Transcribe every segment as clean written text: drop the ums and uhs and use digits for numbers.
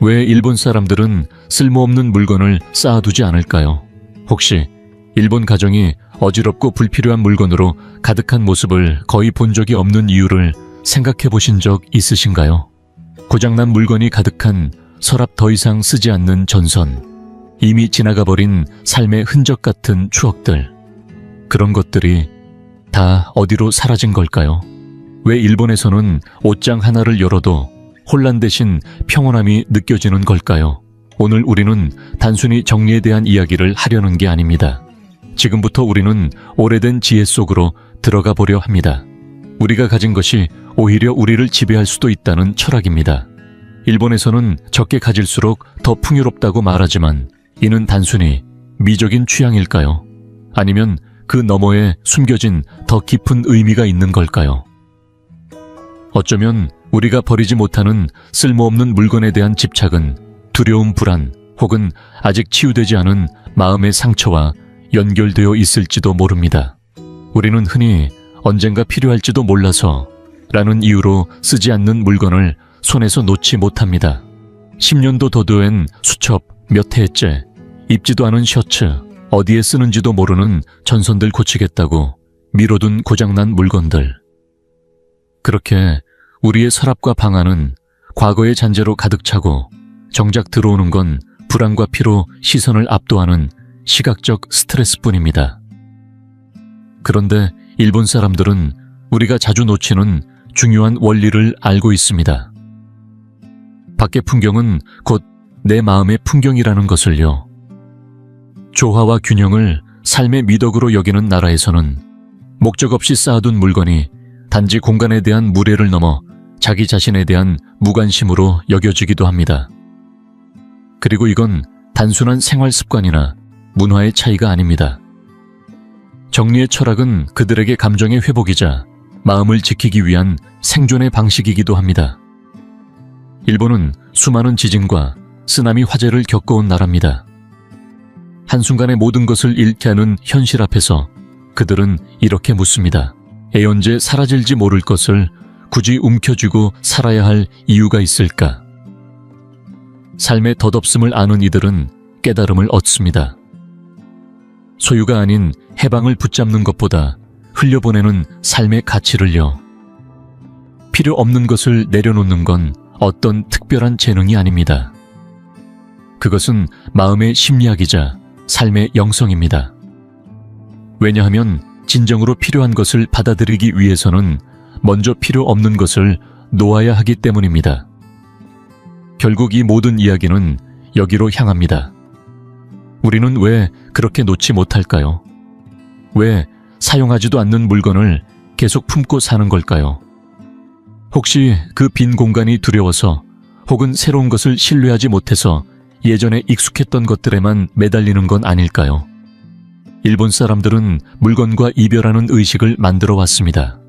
왜 일본 사람들은 쓸모없는 물건을 쌓아두지 않을까요? 혹시 일본 가정이 어지럽고 불필요한 물건으로 가득한 모습을 거의 본 적이 없는 이유를 생각해 보신 적 있으신가요? 고장난 물건이 가득한 서랍 더 이상 쓰지 않는 전선, 이미 지나가 버린 삶의 흔적 같은 추억들, 그런 것들이 다 어디로 사라진 걸까요? 왜 일본에서는 옷장 하나를 열어도 혼란 대신 평온함이 느껴지는 걸까요? 오늘 우리는 단순히 정리에 대한 이야기를 하려는 게 아닙니다. 지금부터 우리는 오래된 지혜 속으로 들어가 보려 합니다. 우리가 가진 것이 오히려 우리를 지배할 수도 있다는 철학입니다. 일본에서는 적게 가질수록 더 풍요롭다고 말하지만 이는 단순히 미적인 취향일까요? 아니면 그 너머에 숨겨진 더 깊은 의미가 있는 걸까요? 어쩌면 우리가 버리지 못하는 쓸모없는 물건에 대한 집착은 두려움, 불안, 혹은 아직 치유되지 않은 마음의 상처와 연결되어 있을지도 모릅니다. 우리는 흔히 언젠가 필요할지도 몰라서 라는 이유로 쓰지 않는 물건을 손에서 놓지 못합니다. 10년도 더 된 수첩 몇 해째, 입지도 않은 셔츠, 어디에 쓰는지도 모르는 전선들 고치겠다고 미뤄둔 고장난 물건들. 그렇게 우리의 서랍과 방 안은 과거의 잔재로 가득 차고 정작 들어오는 건 불안과 피로 시선을 압도하는 시각적 스트레스뿐입니다. 그런데 일본 사람들은 우리가 자주 놓치는 중요한 원리를 알고 있습니다. 밖의 풍경은 곧 내 마음의 풍경이라는 것을요. 조화와 균형을 삶의 미덕으로 여기는 나라에서는 목적 없이 쌓아둔 물건이 단지 공간에 대한 무례를 넘어 자기 자신에 대한 무관심으로 여겨지기도 합니다. 그리고 이건 단순한 생활 습관이나 문화의 차이가 아닙니다. 정리의 철학은 그들에게 감정의 회복이자 마음을 지키기 위한 생존의 방식이기도 합니다. 일본은 수많은 지진과 쓰나미 화재를 겪어온 나라입니다. 한순간에 모든 것을 잃게 하는 현실 앞에서 그들은 이렇게 묻습니다. 애언제 사라질지 모를 것을 굳이 움켜쥐고 살아야 할 이유가 있을까? 삶의 덧없음을 아는 이들은 깨달음을 얻습니다. 소유가 아닌 해방을 붙잡는 것보다 흘려보내는 삶의 가치를요. 필요 없는 것을 내려놓는 건 어떤 특별한 재능이 아닙니다. 그것은 마음의 심리학이자 삶의 영성입니다. 왜냐하면 진정으로 필요한 것을 받아들이기 위해서는 먼저 필요 없는 것을 놓아야 하기 때문입니다. 결국 이 모든 이야기는 여기로 향합니다. 우리는 왜 그렇게 놓지 못할까요? 왜 사용하지도 않는 물건을 계속 품고 사는 걸까요? 혹시 그 빈 공간이 두려워서 혹은 새로운 것을 신뢰하지 못해서 예전에 익숙했던 것들에만 매달리는 건 아닐까요? 일본 사람들은 물건과 이별하는 의식을 만들어 왔습니다.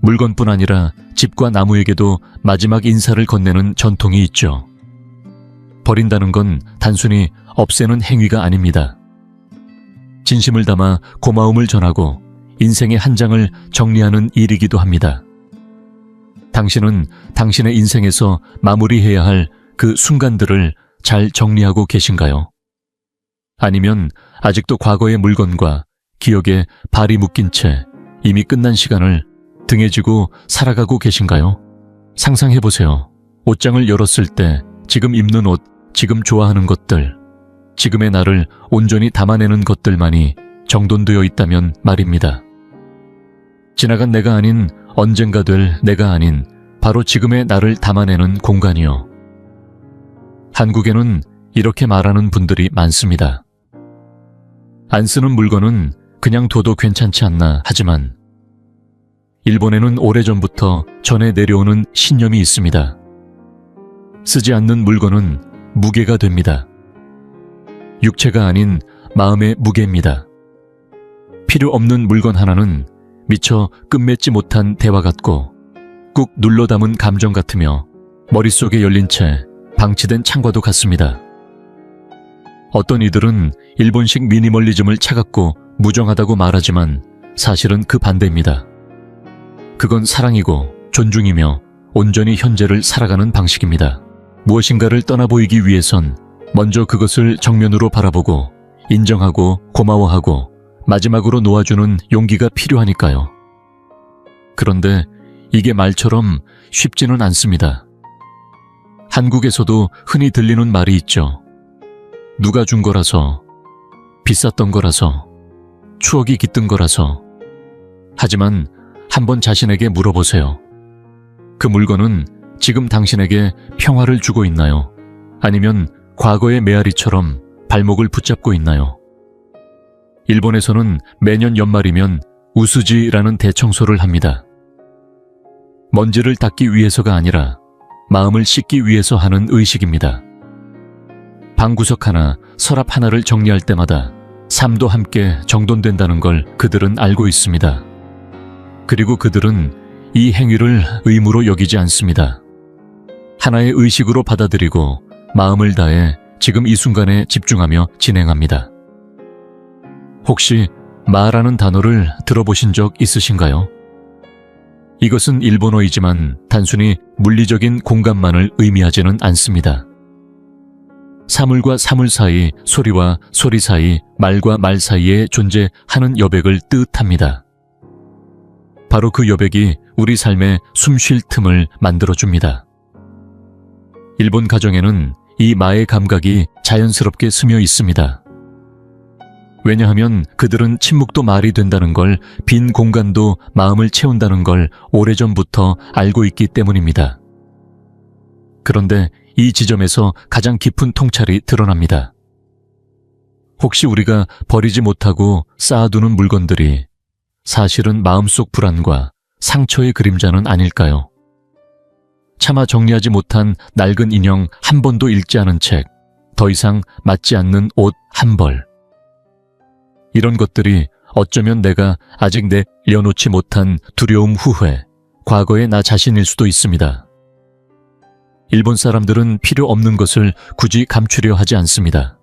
물건뿐 아니라 집과 나무에게도 마지막 인사를 건네는 전통이 있죠. 버린다는 건 단순히 없애는 행위가 아닙니다. 진심을 담아 고마움을 전하고 인생의 한 장을 정리하는 일이기도 합니다. 당신은 당신의 인생에서 마무리해야 할 그 순간들을 잘 정리하고 계신가요? 아니면 아직도 과거의 물건과 기억에 발이 묶인 채 이미 끝난 시간을 등에 지고 살아가고 계신가요? 상상해보세요. 옷장을 열었을 때 지금 입는 옷, 지금 좋아하는 것들, 지금의 나를 온전히 담아내는 것들만이 정돈되어 있다면 말입니다. 지나간 내가 아닌 언젠가 될 내가 아닌 바로 지금의 나를 담아내는 공간이요. 한국에는 이렇게 말하는 분들이 많습니다. 안 쓰는 물건은 그냥 둬도 괜찮지 않나 하지만 일본에는 오래전부터 전해 내려오는 신념이 있습니다. 쓰지 않는 물건은 무게가 됩니다. 육체가 아닌 마음의 무게입니다. 필요 없는 물건 하나는 미처 끝맺지 못한 대화 같고 꾹 눌러 담은 감정 같으며 머릿속에 열린 채 방치된 창과도 같습니다. 어떤 이들은 일본식 미니멀리즘을 차갑고 무정하다고 말하지만 사실은 그 반대입니다. 그건 사랑이고 존중이며 온전히 현재를 살아가는 방식입니다. 무엇인가를 떠나보이기 위해선 먼저 그것을 정면으로 바라보고 인정하고 고마워하고 마지막으로 놓아주는 용기가 필요하니까요. 그런데 이게 말처럼 쉽지는 않습니다. 한국에서도 흔히 들리는 말이 있죠. 누가 준 거라서, 비쌌던 거라서, 추억이 깃든 거라서. 하지만 한번 자신에게 물어보세요. 그 물건은 지금 당신에게 평화를 주고 있나요? 아니면 과거의 메아리처럼 발목을 붙잡고 있나요? 일본에서는 매년 연말이면 우스지라는 대청소를 합니다. 먼지를 닦기 위해서가 아니라 마음을 씻기 위해서 하는 의식입니다. 방구석 하나, 서랍 하나를 정리할 때마다 삶도 함께 정돈된다는 걸 그들은 알고 있습니다. 그리고 그들은 이 행위를 의무로 여기지 않습니다. 하나의 의식으로 받아들이고 마음을 다해 지금 이 순간에 집중하며 진행합니다. 혹시 마라는 단어를 들어보신 적 있으신가요? 이것은 일본어이지만 단순히 물리적인 공간만을 의미하지는 않습니다. 사물과 사물 사이, 소리와 소리 사이, 말과 말 사이에 존재하는 여백을 뜻합니다. 바로 그 여백이 우리 삶에 숨 쉴 틈을 만들어줍니다. 일본 가정에는 이 마의 감각이 자연스럽게 스며 있습니다. 왜냐하면 그들은 침묵도 말이 된다는 걸, 빈 공간도 마음을 채운다는 걸 오래전부터 알고 있기 때문입니다. 그런데 이 지점에서 가장 깊은 통찰이 드러납니다. 혹시 우리가 버리지 못하고 쌓아두는 물건들이 사실은 마음속 불안과 상처의 그림자는 아닐까요? 차마 정리하지 못한 낡은 인형 한 번도 읽지 않은 책, 더 이상 맞지 않는 옷 한 벌. 이런 것들이 어쩌면 내가 아직 내려놓지 못한 두려움, 후회, 과거의 나 자신일 수도 있습니다. 일본 사람들은 필요 없는 것을 굳이 감추려 하지 않습니다.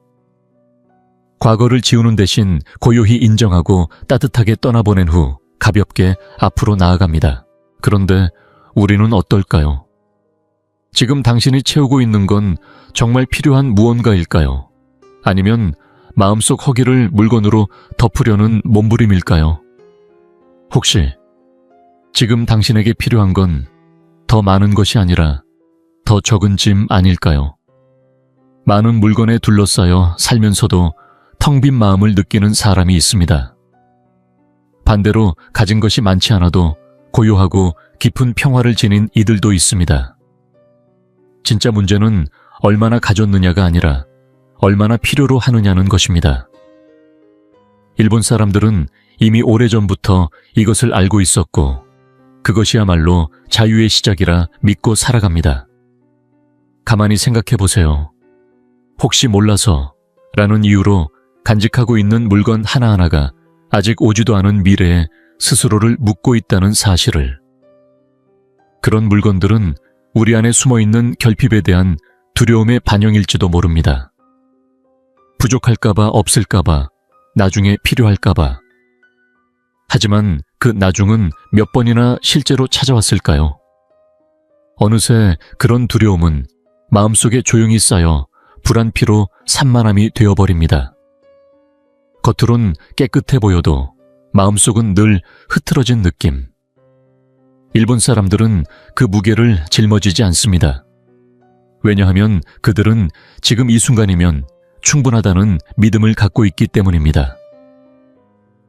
과거를 지우는 대신 고요히 인정하고 따뜻하게 떠나보낸 후 가볍게 앞으로 나아갑니다. 그런데 우리는 어떨까요? 지금 당신이 채우고 있는 건 정말 필요한 무언가일까요? 아니면 마음속 허기를 물건으로 덮으려는 몸부림일까요? 혹시 지금 당신에게 필요한 건 더 많은 것이 아니라 더 적은 짐 아닐까요? 많은 물건에 둘러싸여 살면서도 텅 빈 마음을 느끼는 사람이 있습니다. 반대로 가진 것이 많지 않아도 고요하고 깊은 평화를 지닌 이들도 있습니다. 진짜 문제는 얼마나 가졌느냐가 아니라 얼마나 필요로 하느냐는 것입니다. 일본 사람들은 이미 오래전부터 이것을 알고 있었고 그것이야말로 자유의 시작이라 믿고 살아갑니다. 가만히 생각해 보세요. 혹시 몰라서 라는 이유로 간직하고 있는 물건 하나하나가 아직 오지도 않은 미래에 스스로를 묻고 있다는 사실을. 그런 물건들은 우리 안에 숨어있는 결핍에 대한 두려움의 반영일지도 모릅니다. 부족할까봐, 없을까봐, 나중에 필요할까봐. 하지만 그 나중은 몇 번이나 실제로 찾아왔을까요? 어느새 그런 두려움은 마음속에 조용히 쌓여 불안피로 산만함이 되어버립니다. 겉으론 깨끗해 보여도 마음속은 늘 흐트러진 느낌. 일본 사람들은 그 무게를 짊어지지 않습니다. 왜냐하면 그들은 지금 이 순간이면 충분하다는 믿음을 갖고 있기 때문입니다.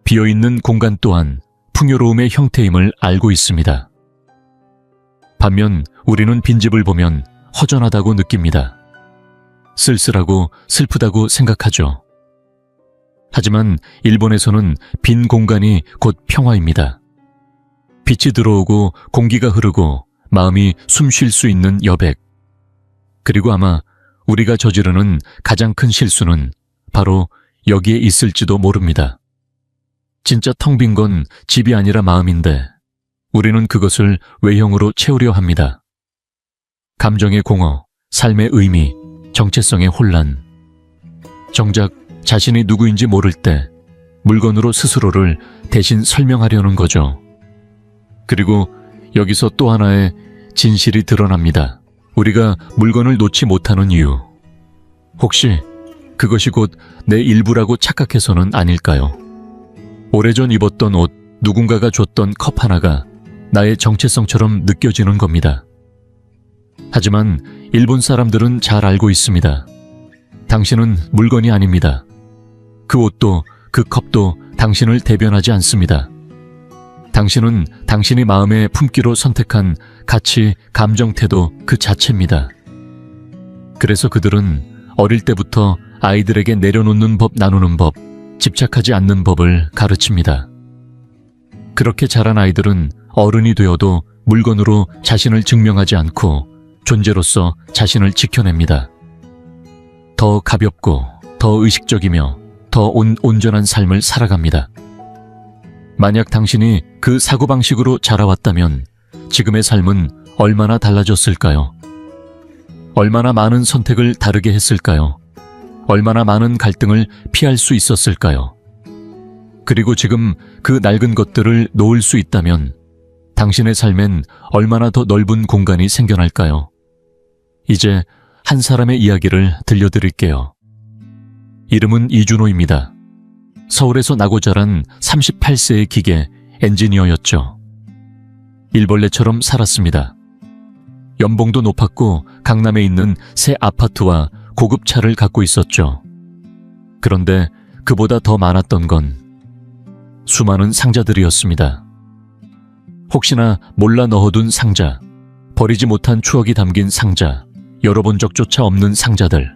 비어있는 공간 또한 풍요로움의 형태임을 알고 있습니다. 반면 우리는 빈집을 보면 허전하다고 느낍니다. 쓸쓸하고 슬프다고 생각하죠. 하지만 일본에서는 빈 공간이 곧 평화입니다. 빛이 들어오고 공기가 흐르고 마음이 숨 쉴 수 있는 여백. 그리고 아마 우리가 저지르는 가장 큰 실수는 바로 여기에 있을지도 모릅니다. 진짜 텅 빈 건 집이 아니라 마음인데 우리는 그것을 외형으로 채우려 합니다. 감정의 공허, 삶의 의미, 정체성의 혼란. 정작 자신이 누구인지 모를 때 물건으로 스스로를 대신 설명하려는 거죠. 그리고 여기서 또 하나의 진실이 드러납니다. 우리가 물건을 놓지 못하는 이유, 혹시 그것이 곧 내 일부라고 착각해서는 아닐까요? 오래전 입었던 옷, 누군가가 줬던 컵 하나가 나의 정체성처럼 느껴지는 겁니다. 하지만 일본 사람들은 잘 알고 있습니다. 당신은 물건이 아닙니다. 그 옷도 그 컵도 당신을 대변하지 않습니다. 당신은 당신이 마음에 품기로 선택한 가치, 감정, 태도 그 자체입니다. 그래서 그들은 어릴 때부터 아이들에게 내려놓는 법, 나누는 법, 집착하지 않는 법을 가르칩니다. 그렇게 자란 아이들은 어른이 되어도 물건으로 자신을 증명하지 않고 존재로서 자신을 지켜냅니다. 더 가볍고 더 의식적이며 더 온전한 삶을 살아갑니다. 만약 당신이 그 사고방식으로 자라왔다면 지금의 삶은 얼마나 달라졌을까요? 얼마나 많은 선택을 다르게 했을까요? 얼마나 많은 갈등을 피할 수 있었을까요? 그리고 지금 그 낡은 것들을 놓을 수 있다면 당신의 삶엔 얼마나 더 넓은 공간이 생겨날까요? 이제 한 사람의 이야기를 들려드릴게요. 이름은 이준호입니다. 서울에서 나고 자란 38세의 기계 엔지니어였죠. 일벌레처럼 살았습니다. 연봉도 높았고 강남에 있는 새 아파트와 고급 차를 갖고 있었죠. 그런데 그보다 더 많았던 건 수많은 상자들이었습니다. 혹시나 몰라 넣어둔 상자, 버리지 못한 추억이 담긴 상자, 열어본 적조차 없는 상자들.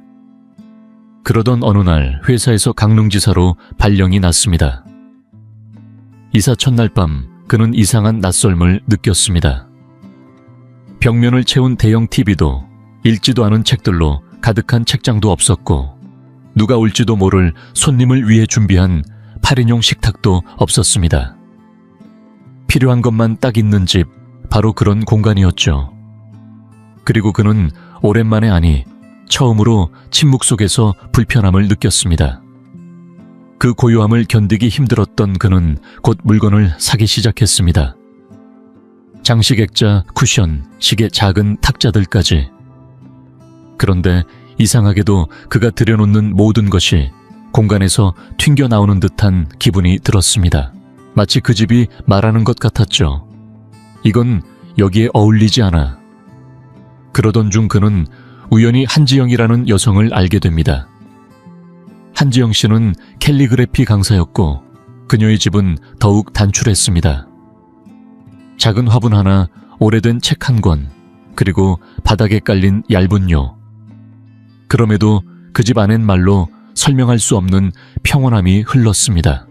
그러던 어느 날 회사에서 강릉지사로 발령이 났습니다. 이사 첫날 밤 그는 이상한 낯설음을 느꼈습니다. 벽면을 채운 대형 TV도 읽지도 않은 책들로 가득한 책장도 없었고 누가 올지도 모를 손님을 위해 준비한 8인용 식탁도 없었습니다. 필요한 것만 딱 있는 집, 바로 그런 공간이었죠. 그리고 그는 오랜만에 아니 처음으로 침묵 속에서 불편함을 느꼈습니다. 그 고요함을 견디기 힘들었던 그는 곧 물건을 사기 시작했습니다. 장식 액자, 쿠션, 시계 작은 탁자들까지. 그런데 이상하게도 그가 들여놓는 모든 것이 공간에서 튕겨나오는 듯한 기분이 들었습니다. 마치 그 집이 말하는 것 같았죠. 이건 여기에 어울리지 않아. 그러던 중 그는 우연히 한지영이라는 여성을 알게 됩니다. 한지영 씨는 캘리그래피 강사였고 그녀의 집은 더욱 단출했습니다. 작은 화분 하나, 오래된 책 한 권, 그리고 바닥에 깔린 얇은 요. 그럼에도 그 집 안엔 말로 설명할 수 없는 평온함이 흘렀습니다.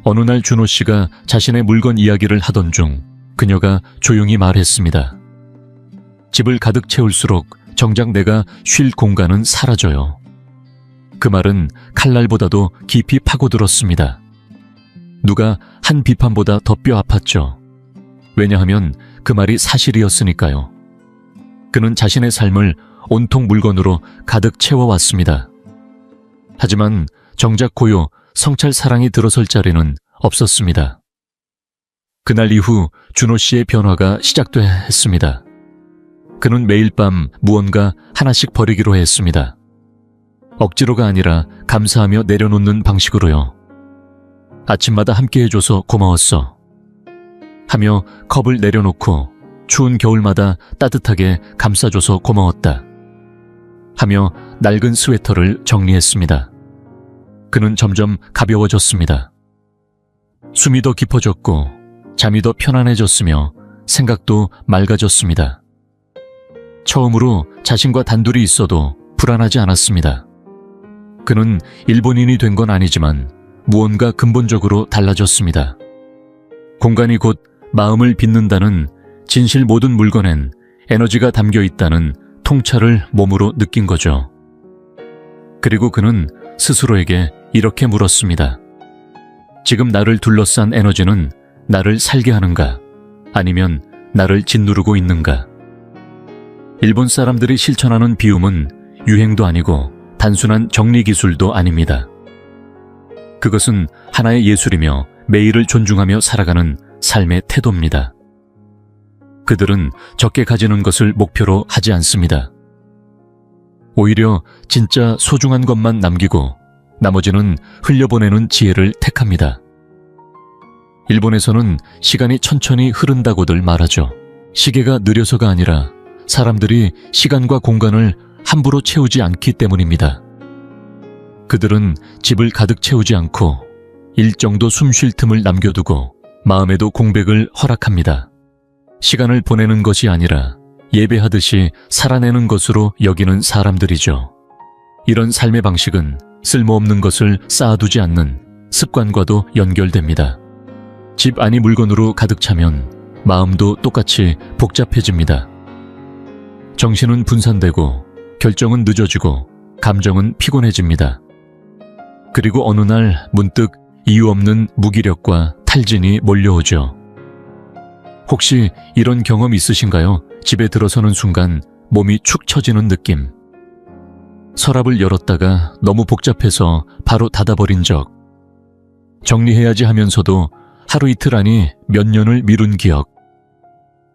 어느 날 준호 씨가 자신의 물건 이야기를 하던 중 그녀가 조용히 말했습니다. 집을 가득 채울수록 정작 내가 쉴 공간은 사라져요. 그 말은 칼날보다도 깊이 파고들었습니다. 누가 한 비판보다 더 뼈 아팠죠. 왜냐하면 그 말이 사실이었으니까요. 그는 자신의 삶을 온통 물건으로 가득 채워왔습니다. 하지만 정작 고요, 성찰 사랑이 들어설 자리는 없었습니다. 그날 이후 준호 씨의 변화가 시작돼야 했습니다. 그는 매일 밤 무언가 하나씩 버리기로 했습니다. 억지로가 아니라 감사하며 내려놓는 방식으로요. 아침마다 함께 해줘서 고마웠어. 하며 컵을 내려놓고 추운 겨울마다 따뜻하게 감싸줘서 고마웠다. 하며 낡은 스웨터를 정리했습니다. 그는 점점 가벼워졌습니다. 숨이 더 깊어졌고 잠이 더 편안해졌으며 생각도 맑아졌습니다. 처음으로 자신과 단둘이 있어도 불안하지 않았습니다. 그는 일본인이 된 건 아니지만 무언가 근본적으로 달라졌습니다. 공간이 곧 마음을 빚는다는 진실 모든 물건엔 에너지가 담겨 있다는 통찰을 몸으로 느낀 거죠. 그리고 그는 스스로에게 이렇게 물었습니다. 지금 나를 둘러싼 에너지는 나를 살게 하는가? 아니면 나를 짓누르고 있는가? 일본 사람들이 실천하는 비움은 유행도 아니고 단순한 정리기술도 아닙니다. 그것은 하나의 예술이며 매일을 존중하며 살아가는 삶의 태도입니다. 그들은 적게 가지는 것을 목표로 하지 않습니다. 오히려 진짜 소중한 것만 남기고 나머지는 흘려보내는 지혜를 택합니다. 일본에서는 시간이 천천히 흐른다고들 말하죠. 시계가 느려서가 아니라 사람들이 시간과 공간을 함부로 채우지 않기 때문입니다. 그들은 집을 가득 채우지 않고 일정도 숨 쉴 틈을 남겨두고 마음에도 공백을 허락합니다. 시간을 보내는 것이 아니라 예배하듯이 살아내는 것으로 여기는 사람들이죠. 이런 삶의 방식은 쓸모없는 것을 쌓아두지 않는 습관과도 연결됩니다. 집 안이 물건으로 가득 차면 마음도 똑같이 복잡해집니다. 정신은 분산되고 결정은 늦어지고 감정은 피곤해집니다. 그리고 어느 날 문득 이유 없는 무기력과 탈진이 몰려오죠. 혹시 이런 경험 있으신가요? 집에 들어서는 순간 몸이 축 처지는 느낌. 서랍을 열었다가 너무 복잡해서 바로 닫아버린 적. 정리해야지 하면서도 하루 이틀 안이 몇 년을 미룬 기억.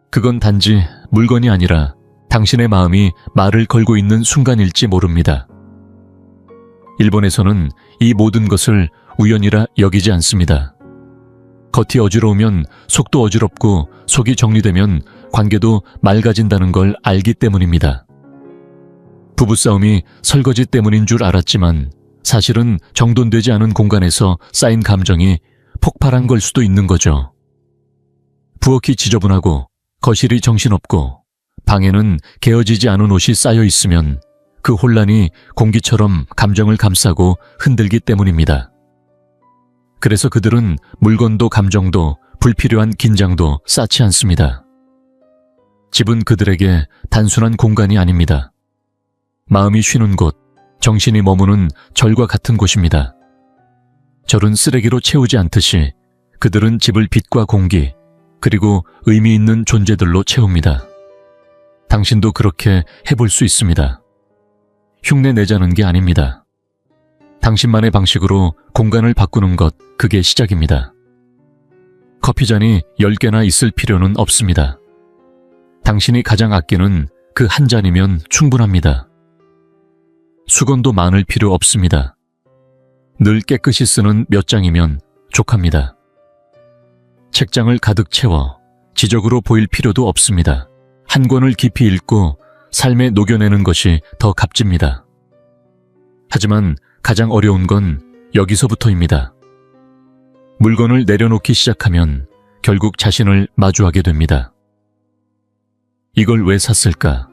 그건 단지 물건이 아니라 당신의 마음이 말을 걸고 있는 순간일지 모릅니다. 일본에서는 이 모든 것을 우연이라 여기지 않습니다. 겉이 어지러우면 속도 어지럽고 속이 정리되면 관계도 맑아진다는 걸 알기 때문입니다. 부부싸움이 설거지 때문인 줄 알았지만 사실은 정돈되지 않은 공간에서 쌓인 감정이 폭발한 걸 수도 있는 거죠. 부엌이 지저분하고 거실이 정신없고 방에는 개어지지 않은 옷이 쌓여 있으면 그 혼란이 공기처럼 감정을 감싸고 흔들기 때문입니다. 그래서 그들은 물건도 감정도 불필요한 긴장도 쌓지 않습니다. 집은 그들에게 단순한 공간이 아닙니다. 마음이 쉬는 곳, 정신이 머무는 절과 같은 곳입니다. 절은 쓰레기로 채우지 않듯이 그들은 집을 빛과 공기, 그리고 의미 있는 존재들로 채웁니다. 당신도 그렇게 해볼 수 있습니다. 흉내 내자는 게 아닙니다. 당신만의 방식으로 공간을 바꾸는 것, 그게 시작입니다. 커피잔이 10개나 있을 필요는 없습니다. 당신이 가장 아끼는 그 한 잔이면 충분합니다. 수건도 많을 필요 없습니다. 늘 깨끗이 쓰는 몇 장이면 족합니다. 책장을 가득 채워 지적으로 보일 필요도 없습니다. 한 권을 깊이 읽고 삶에 녹여내는 것이 더 값집니다. 하지만 가장 어려운 건 여기서부터입니다. 물건을 내려놓기 시작하면 결국 자신을 마주하게 됩니다. 이걸 왜 샀을까?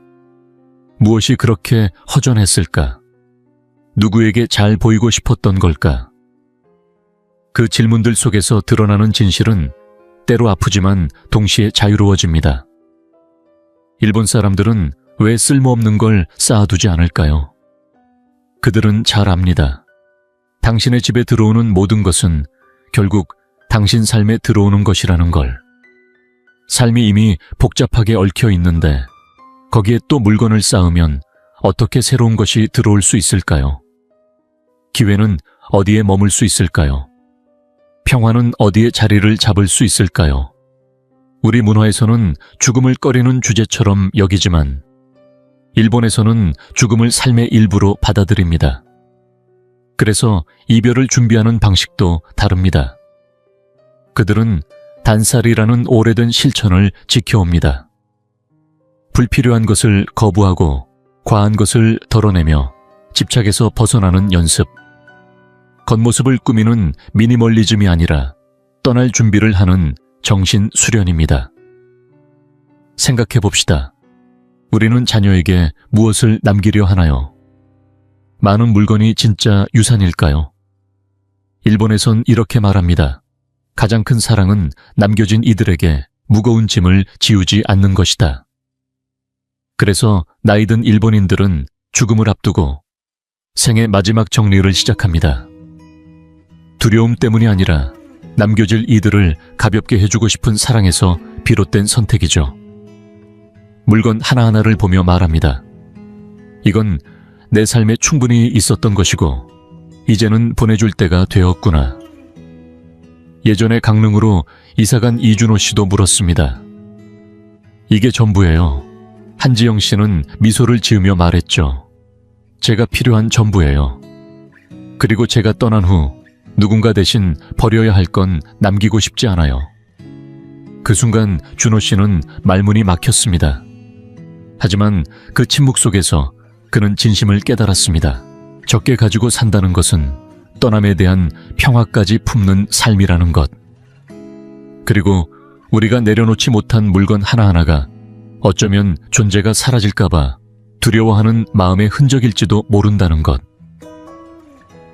무엇이 그렇게 허전했을까? 누구에게 잘 보이고 싶었던 걸까? 그 질문들 속에서 드러나는 진실은 때로 아프지만 동시에 자유로워집니다. 일본 사람들은 왜 쓸모없는 걸 쌓아두지 않을까요? 그들은 잘 압니다. 당신의 집에 들어오는 모든 것은 결국 당신 삶에 들어오는 것이라는 걸. 삶이 이미 복잡하게 얽혀 있는데 거기에 또 물건을 쌓으면 어떻게 새로운 것이 들어올 수 있을까요? 기회는 어디에 머물 수 있을까요? 평화는 어디에 자리를 잡을 수 있을까요? 우리 문화에서는 죽음을 꺼리는 주제처럼 여기지만 일본에서는 죽음을 삶의 일부로 받아들입니다. 그래서 이별을 준비하는 방식도 다릅니다. 그들은 단살이라는 오래된 실천을 지켜옵니다. 불필요한 것을 거부하고 과한 것을 덜어내며 집착에서 벗어나는 연습. 겉모습을 꾸미는 미니멀리즘이 아니라 떠날 준비를 하는 정신 수련입니다. 생각해 봅시다. 우리는 자녀에게 무엇을 남기려 하나요? 많은 물건이 진짜 유산일까요? 일본에선 이렇게 말합니다. 가장 큰 사랑은 남겨진 이들에게 무거운 짐을 지우지 않는 것이다. 그래서 나이든 일본인들은 죽음을 앞두고 생의 마지막 정리를 시작합니다. 두려움 때문이 아니라 남겨질 이들을 가볍게 해주고 싶은 사랑에서 비롯된 선택이죠. 물건 하나하나를 보며 말합니다. 이건 내 삶에 충분히 있었던 것이고 이제는 보내줄 때가 되었구나. 예전에 강릉으로 이사간 이준호 씨도 물었습니다. 이게 전부예요. 한지영 씨는 미소를 지으며 말했죠. 제가 필요한 전부예요. 그리고 제가 떠난 후 누군가 대신 버려야 할 건 남기고 싶지 않아요. 그 순간 준호 씨는 말문이 막혔습니다. 하지만 그 침묵 속에서 그는 진심을 깨달았습니다. 적게 가지고 산다는 것은 떠남에 대한 평화까지 품는 삶이라는 것. 그리고 우리가 내려놓지 못한 물건 하나하나가 어쩌면 존재가 사라질까봐 두려워하는 마음의 흔적일지도 모른다는 것.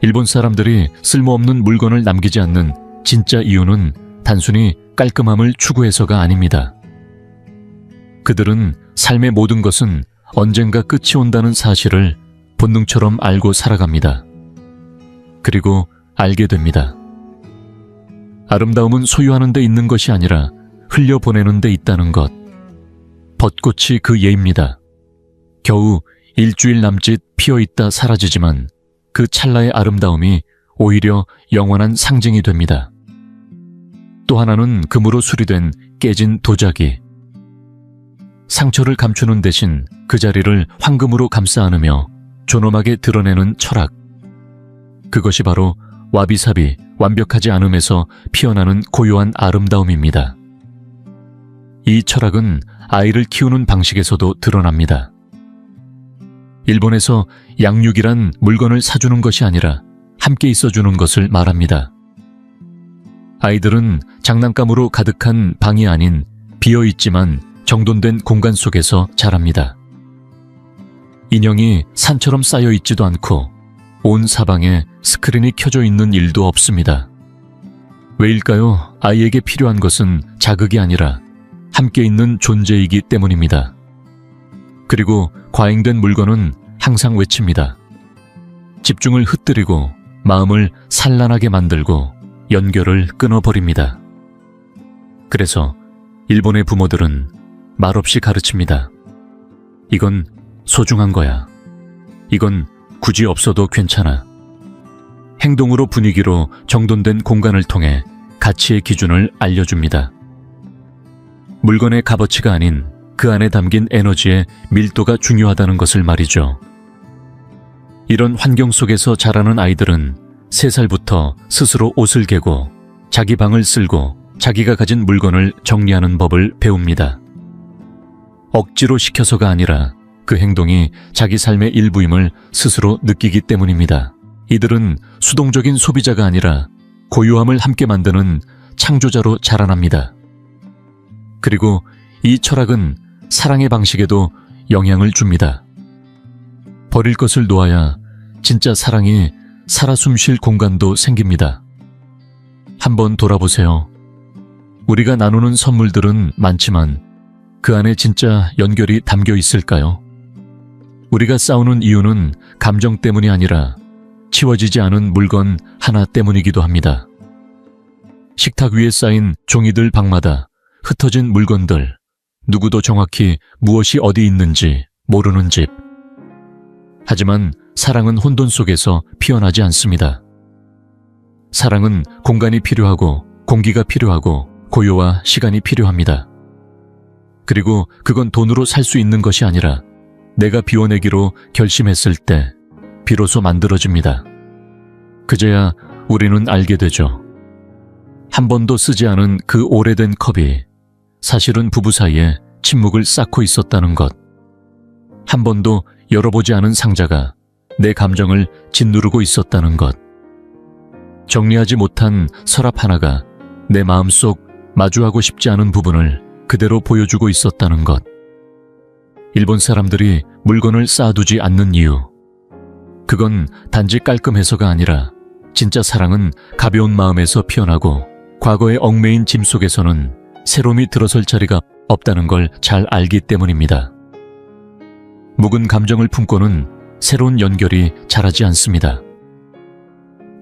일본 사람들이 쓸모없는 물건을 남기지 않는 진짜 이유는 단순히 깔끔함을 추구해서가 아닙니다. 그들은 삶의 모든 것은 언젠가 끝이 온다는 사실을 본능처럼 알고 살아갑니다. 그리고 알게 됩니다. 아름다움은 소유하는 데 있는 것이 아니라 흘려보내는 데 있다는 것. 벚꽃이 그 예입니다. 겨우 일주일 남짓 피어있다 사라지지만 그 찰나의 아름다움이 오히려 영원한 상징이 됩니다. 또 하나는 금으로 수리된 깨진 도자기. 상처를 감추는 대신 그 자리를 황금으로 감싸 안으며 존엄하게 드러내는 철학. 그것이 바로 와비사비, 완벽하지 않음에서 피어나는 고요한 아름다움입니다. 이 철학은 아이를 키우는 방식에서도 드러납니다. 일본에서 양육이란 물건을 사주는 것이 아니라 함께 있어주는 것을 말합니다. 아이들은 장난감으로 가득한 방이 아닌 비어있지만 정돈된 공간 속에서 자랍니다. 인형이 산처럼 쌓여있지도 않고 온 사방에 스크린이 켜져 있는 일도 없습니다. 왜일까요? 아이에게 필요한 것은 자극이 아니라 함께 있는 존재이기 때문입니다. 그리고 과잉된 물건은 항상 외칩니다. 집중을 흩뜨리고 마음을 산란하게 만들고 연결을 끊어버립니다. 그래서 일본의 부모들은 말없이 가르칩니다. 이건 소중한 거야. 이건 굳이 없어도 괜찮아. 행동으로 분위기로 정돈된 공간을 통해 가치의 기준을 알려줍니다. 물건의 값어치가 아닌 그 안에 담긴 에너지의 밀도가 중요하다는 것을 말이죠. 이런 환경 속에서 자라는 아이들은 3살부터 스스로 옷을 개고 자기 방을 쓸고 자기가 가진 물건을 정리하는 법을 배웁니다. 억지로 시켜서가 아니라 그 행동이 자기 삶의 일부임을 스스로 느끼기 때문입니다. 이들은 수동적인 소비자가 아니라 고요함을 함께 만드는 창조자로 자라납니다. 그리고 이 철학은 사랑의 방식에도 영향을 줍니다. 버릴 것을 놓아야 진짜 사랑이 살아 숨쉴 공간도 생깁니다. 한번 돌아보세요. 우리가 나누는 선물들은 많지만 그 안에 진짜 연결이 담겨 있을까요? 우리가 싸우는 이유는 감정 때문이 아니라 치워지지 않은 물건 하나 때문이기도 합니다. 식탁 위에 쌓인 종이들 방마다 흩어진 물건들, 누구도 정확히 무엇이 어디 있는지 모르는 집. 하지만 사랑은 혼돈 속에서 피어나지 않습니다. 사랑은 공간이 필요하고 공기가 필요하고 고요와 시간이 필요합니다. 그리고 그건 돈으로 살 수 있는 것이 아니라 내가 비워내기로 결심했을 때 비로소 만들어집니다. 그제야 우리는 알게 되죠. 한 번도 쓰지 않은 그 오래된 컵이 사실은 부부 사이에 침묵을 쌓고 있었다는 것. 한 번도 열어보지 않은 상자가 내 감정을 짓누르고 있었다는 것. 정리하지 못한 서랍 하나가 내 마음속 마주하고 싶지 않은 부분을 그대로 보여주고 있었다는 것. 일본 사람들이 물건을 쌓아두지 않는 이유. 그건 단지 깔끔해서가 아니라 진짜 사랑은 가벼운 마음에서 피어나고 과거의 얽매인 짐 속에서는 새로움이 들어설 자리가 없다는 걸 잘 알기 때문입니다. 묵은 감정을 품고는 새로운 연결이 자라지 않습니다.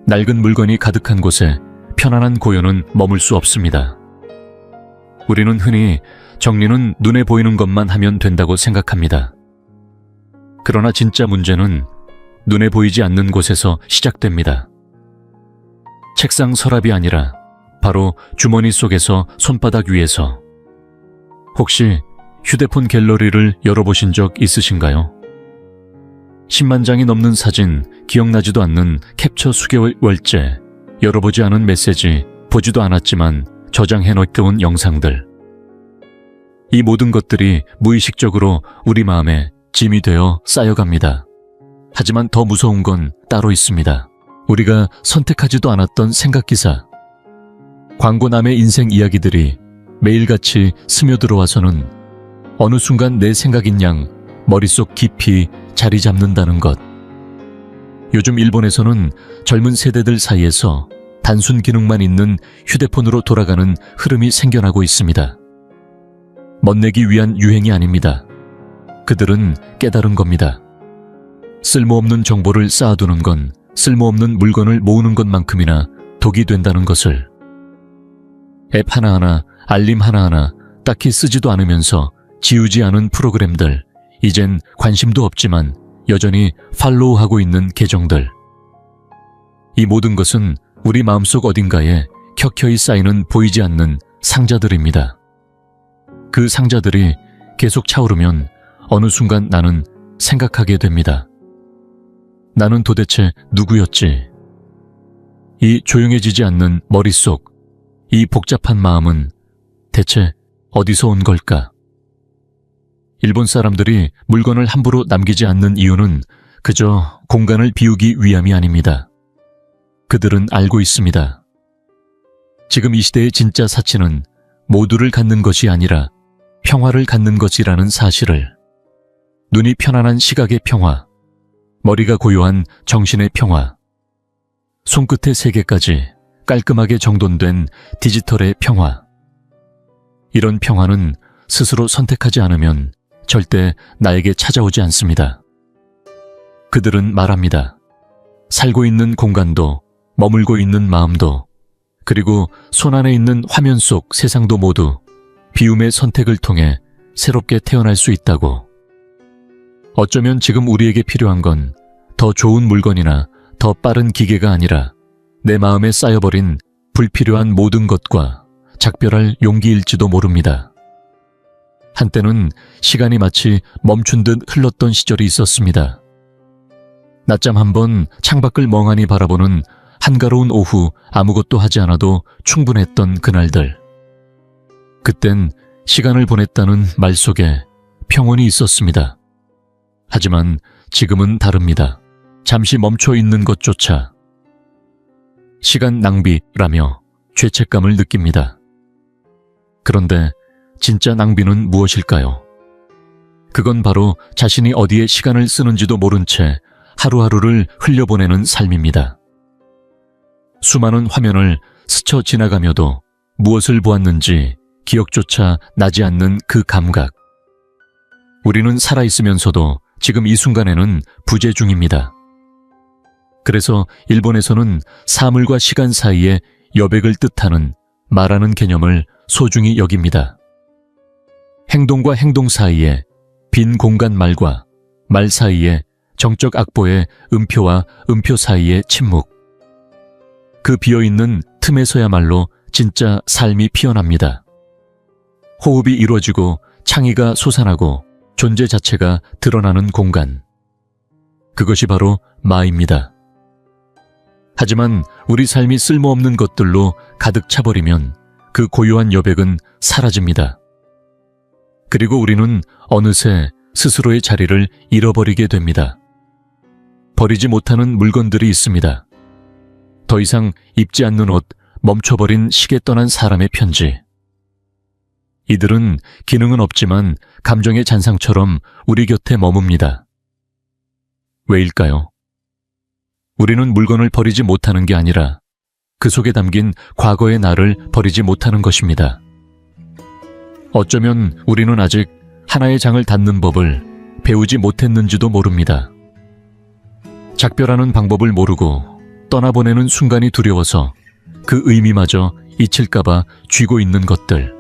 낡은 물건이 가득한 곳에 편안한 고요는 머물 수 없습니다. 우리는 흔히 정리는 눈에 보이는 것만 하면 된다고 생각합니다. 그러나 진짜 문제는 눈에 보이지 않는 곳에서 시작됩니다. 책상 서랍이 아니라 바로 주머니 속에서 손바닥 위에서. 혹시 휴대폰 갤러리를 열어보신 적 있으신가요? 10만 장이 넘는 사진, 기억나지도 않는 캡처 수개월 월째, 열어보지 않은 메시지, 보지도 않았지만 저장해놓은 영상들. 이 모든 것들이 무의식적으로 우리 마음에 짐이 되어 쌓여갑니다. 하지만 더 무서운 건 따로 있습니다. 우리가 선택하지도 않았던 생각기사. 광고남의 인생 이야기들이 매일같이 스며들어와서는 어느 순간 내 생각인 양 머릿속 깊이 자리 잡는다는 것. 요즘 일본에서는 젊은 세대들 사이에서 단순 기능만 있는 휴대폰으로 돌아가는 흐름이 생겨나고 있습니다. 멋내기 위한 유행이 아닙니다. 그들은 깨달은 겁니다. 쓸모없는 정보를 쌓아두는 건 쓸모없는 물건을 모으는 것만큼이나 독이 된다는 것을. 앱 하나하나, 알림 하나하나 딱히 쓰지도 않으면서 지우지 않은 프로그램들, 이젠 관심도 없지만 여전히 팔로우하고 있는 계정들. 이 모든 것은 우리 마음속 어딘가에 켜켜이 쌓이는 보이지 않는 상자들입니다. 그 상자들이 계속 차오르면 어느 순간 나는 생각하게 됩니다. 나는 도대체 누구였지? 이 조용해지지 않는 머릿속, 이 복잡한 마음은 대체 어디서 온 걸까? 일본 사람들이 물건을 함부로 남기지 않는 이유는 그저 공간을 비우기 위함이 아닙니다. 그들은 알고 있습니다. 지금 이 시대의 진짜 사치는 모두를 갖는 것이 아니라 평화를 갖는 것이라는 사실을. 눈이 편안한 시각의 평화, 머리가 고요한 정신의 평화, 손끝의 세계까지 깔끔하게 정돈된 디지털의 평화. 이런 평화는 스스로 선택하지 않으면 절대 나에게 찾아오지 않습니다. 그들은 말합니다. 살고 있는 공간도, 머물고 있는 마음도, 그리고 손안에 있는 화면 속 세상도 모두 비움의 선택을 통해 새롭게 태어날 수 있다고. 어쩌면 지금 우리에게 필요한 건 더 좋은 물건이나 더 빠른 기계가 아니라 내 마음에 쌓여버린 불필요한 모든 것과 작별할 용기일지도 모릅니다. 한때는 시간이 마치 멈춘 듯 흘렀던 시절이 있었습니다. 낮잠 한번 창밖을 멍하니 바라보는 한가로운 오후 아무것도 하지 않아도 충분했던 그날들. 그땐 시간을 보냈다는 말 속에 평온이 있었습니다. 하지만 지금은 다릅니다. 잠시 멈춰 있는 것조차 시간 낭비라며 죄책감을 느낍니다. 그런데 진짜 낭비는 무엇일까요? 그건 바로 자신이 어디에 시간을 쓰는지도 모른 채 하루하루를 흘려보내는 삶입니다. 수많은 화면을 스쳐 지나가며도 무엇을 보았는지 기억조차 나지 않는 그 감각. 우리는 살아있으면서도 지금 이 순간에는 부재 중입니다. 그래서 일본에서는 사물과 시간 사이에 여백을 뜻하는 말하는 개념을 소중히 여깁니다. 행동과 행동 사이에 빈 공간 말과 말 사이에 정적 악보의 음표와 음표 사이의 침묵. 그 비어있는 틈에서야말로 진짜 삶이 피어납니다. 호흡이 이루어지고 창의가 솟아나고 존재 자체가 드러나는 공간. 그것이 바로 마입니다. 하지만 우리 삶이 쓸모없는 것들로 가득 차버리면 그 고요한 여백은 사라집니다. 그리고 우리는 어느새 스스로의 자리를 잃어버리게 됩니다. 버리지 못하는 물건들이 있습니다. 더 이상 입지 않는 옷, 멈춰버린 시계 떠난 사람의 편지. 이들은 기능은 없지만 감정의 잔상처럼 우리 곁에 머뭅니다. 왜일까요? 우리는 물건을 버리지 못하는 게 아니라 그 속에 담긴 과거의 나를 버리지 못하는 것입니다. 어쩌면 우리는 아직 하나의 장을 닫는 법을 배우지 못했는지도 모릅니다. 작별하는 방법을 모르고 떠나보내는 순간이 두려워서 그 의미마저 잊힐까봐 쥐고 있는 것들.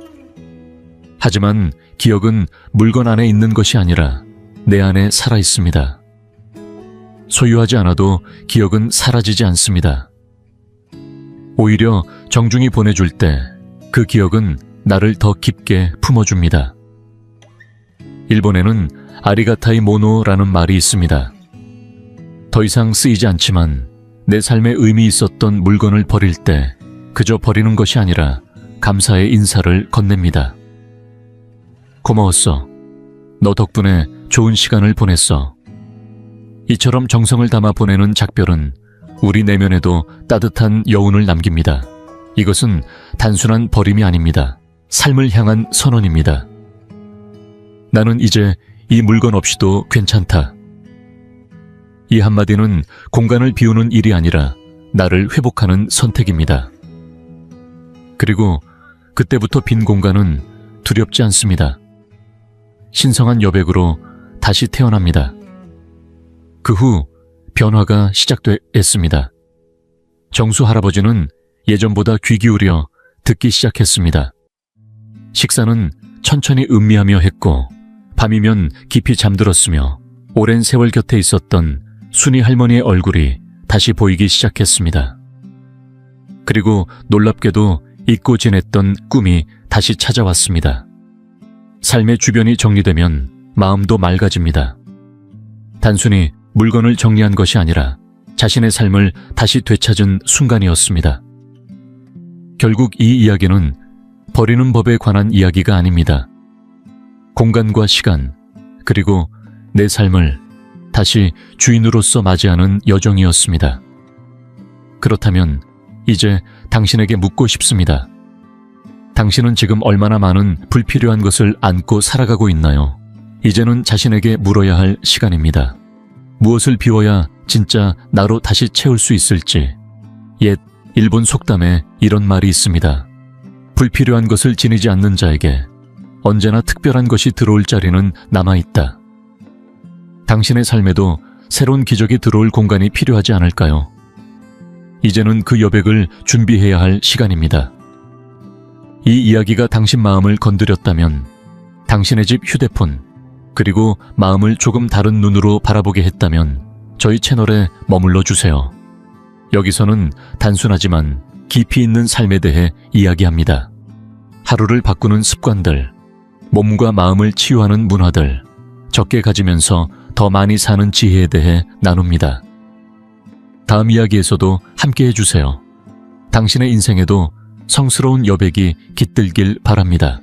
하지만 기억은 물건 안에 있는 것이 아니라 내 안에 살아있습니다. 소유하지 않아도 기억은 사라지지 않습니다. 오히려 정중히 보내줄 때 그 기억은 나를 더 깊게 품어줍니다. 일본에는 아리가타이 모노라는 말이 있습니다. 더 이상 쓰이지 않지만 내 삶에 의미 있었던 물건을 버릴 때 그저 버리는 것이 아니라 감사의 인사를 건넵니다. 고마웠어. 너 덕분에 좋은 시간을 보냈어. 이처럼 정성을 담아 보내는 작별은 우리 내면에도 따뜻한 여운을 남깁니다. 이것은 단순한 버림이 아닙니다. 삶을 향한 선언입니다. 나는 이제 이 물건 없이도 괜찮다. 이 한마디는 공간을 비우는 일이 아니라 나를 회복하는 선택입니다. 그리고 그때부터 빈 공간은 두렵지 않습니다. 신성한 여백으로 다시 태어납니다. 그 후 변화가 시작됐습니다. 정수 할아버지는 예전보다 귀 기울여 듣기 시작했습니다. 식사는 천천히 음미하며 했고 밤이면 깊이 잠들었으며 오랜 세월 곁에 있었던 순이 할머니의 얼굴이 다시 보이기 시작했습니다. 그리고 놀랍게도 잊고 지냈던 꿈이 다시 찾아왔습니다. 삶의 주변이 정리되면 마음도 맑아집니다. 단순히 물건을 정리한 것이 아니라 자신의 삶을 다시 되찾은 순간이었습니다. 결국 이 이야기는 버리는 법에 관한 이야기가 아닙니다. 공간과 시간, 그리고 내 삶을 다시 주인으로서 맞이하는 여정이었습니다. 그렇다면 이제 당신에게 묻고 싶습니다. 당신은 지금 얼마나 많은 불필요한 것을 안고 살아가고 있나요? 이제는 자신에게 물어야 할 시간입니다. 무엇을 비워야 진짜 나로 다시 채울 수 있을지. 옛 일본 속담에 이런 말이 있습니다. 불필요한 것을 지니지 않는 자에게 언제나 특별한 것이 들어올 자리는 남아있다. 당신의 삶에도 새로운 기적이 들어올 공간이 필요하지 않을까요? 이제는 그 여백을 준비해야 할 시간입니다. 이 이야기가 당신 마음을 건드렸다면 당신의 집 휴대폰, 그리고 마음을 조금 다른 눈으로 바라보게 했다면 저희 채널에 머물러 주세요. 여기서는 단순하지만 깊이 있는 삶에 대해 이야기합니다. 하루를 바꾸는 습관들, 몸과 마음을 치유하는 문화들, 적게 가지면서 더 많이 사는 지혜에 대해 나눕니다. 다음 이야기에서도 함께 해주세요. 당신의 인생에도 성스러운 여백이 깃들길 바랍니다.